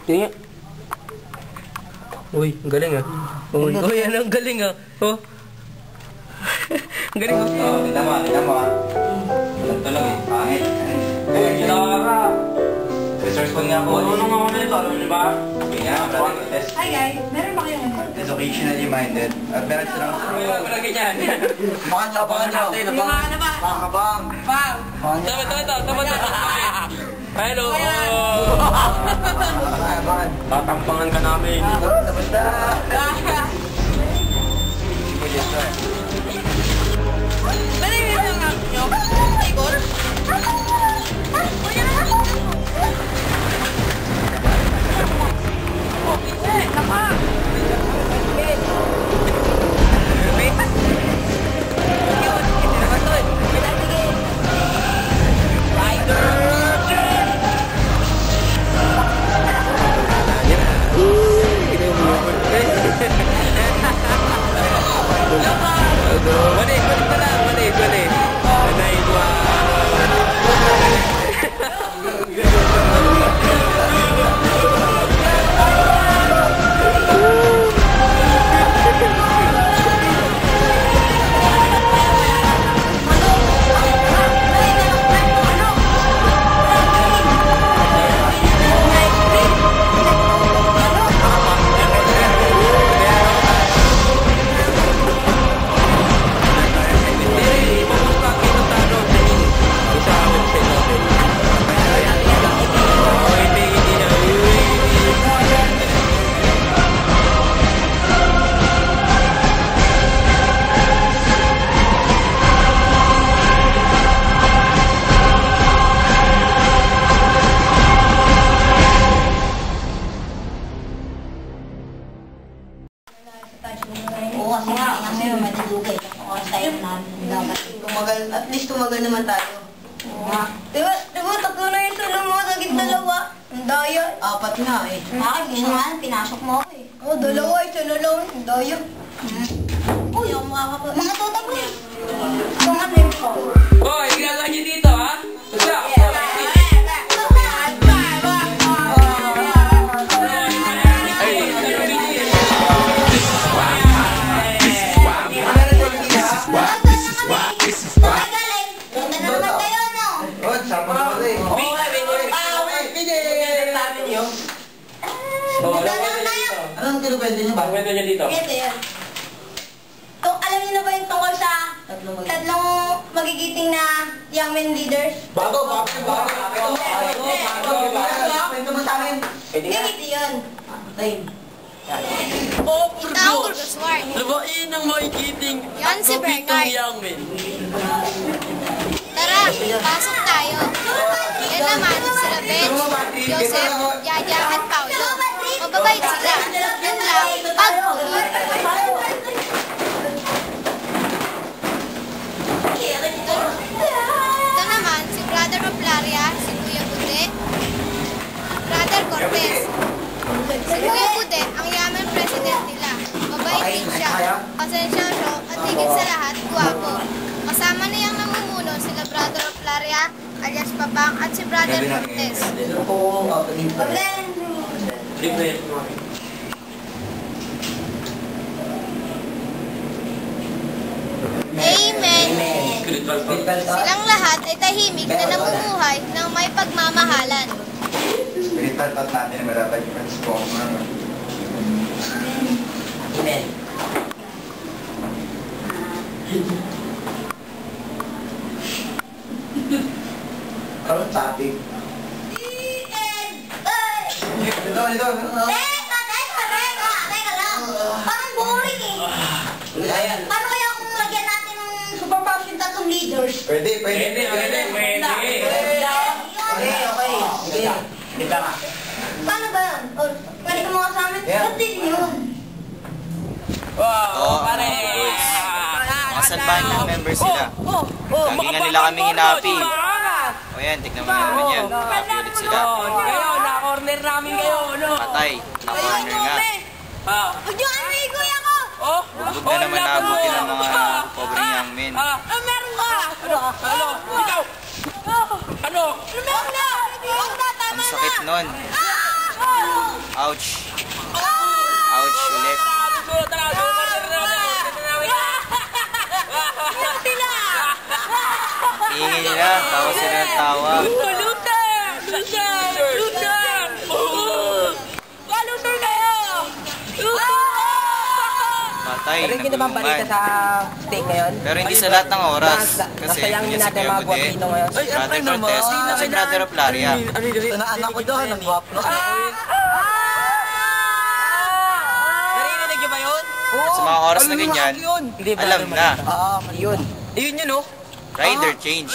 Tingnan. Uy, ang galing ah. Uy, ano ang galing ah. Oh. Ang galing ah. Oh, kita mo ah. Tulog eh, pangit. Eh, ginawa ka. Research ko nga po. Ano nga ako nito, alam niyo ba? Sige nga, brother, test. Hi guys, meron ba kayong Educationally minded. Meron silang... Wala ganyan. Makan nyo. Lumakan na ba? Makakabang. Bang! Tama. Hello! Tatampangan ka namin. Basta. Dali mo yung app nyo? Igor? Naka! At least tumagal naman tayo. Diba, tatlo na yung tulong mo, sagit dalawa. Ang daya. Apat nga eh. Bakit? Yun naman, pinasok mo ako eh. Oo, dalawa, isa na lang. Ang daya. Uy, ako makakapa. Mga tutag ko eh. Mga names ko. Hoy, ginagawa niyo dito ha? Anong kinukwento niyo ba? Kwento niya dito. Ito yan. Alam niyo na ba yung tungkol sa tatlong magigiting na young men leaders? Bago. Kwento mo sa akin. Ganito yun. Oh, Tao, Smart. labain ang magigiting Yan si Bernard. young men. Tara, pasok tayo. Yan naman, sila Ben, Joseph, Yaya at Paulo. Mababait sila. Yan lang, pagpulot. Si Kuya Bude, ang yaman president nila. Mabait din siya. Pasensyoso at higit sa lahat, guwapo. Kasama niyang namumuno sila Brother Oflaria, alias Papang at si Brother Cortez. Amen. Silang lahat ay tahimik na namumuhay ng may pagmamahalan. Spiritual thought natin na marapat yung transform naman. Amen. Anong topic? Ito. Teka lang. Parang boring eh. Paano kaya kung lagyan natin ng super passion tatlong leaders? Pwede. Di ba nga? Paano ba yun? Pwede ka mga sa amin? Ba't din yun? Wow, pare! Mga salbahan ng members sila. Lagi nga nila kaming hinapi. O yan, tignan mo naman yan. Happy ulit sila. Ngayon, na-corner namin kayo, no? Patay, na-corner nga. Huwag yung ano eh, kuya ko! Huwag na naman naabuti ng mga pobreng young men. Meron ka! Ano? Ikaw! Ano? Meron na! Huwag na, tama Ang na! sakit nun. Ouch. Ouch ulit. Iingay nila, tawa sila ng tawa. Patay, Pero hindi naman balita sa naguguman. take ngayon. Pero hindi sa lahat ng oras. Kasi Nasayangin kunya si natin Kuya mga Bude, guwapito ngayon. Brother Cortez, si Brother Oflaria. Anak ko doon, ang gwapo. Narinig niyo ba yun? Sa mga oras na ganyan, Hindi ba? alam na. Yun. Yun yun, oh. Rider change.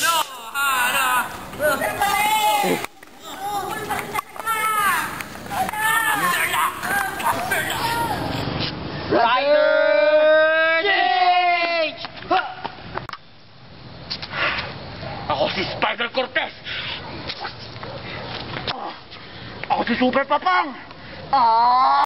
Ako si Spider Cortez! Ako si Super Papang!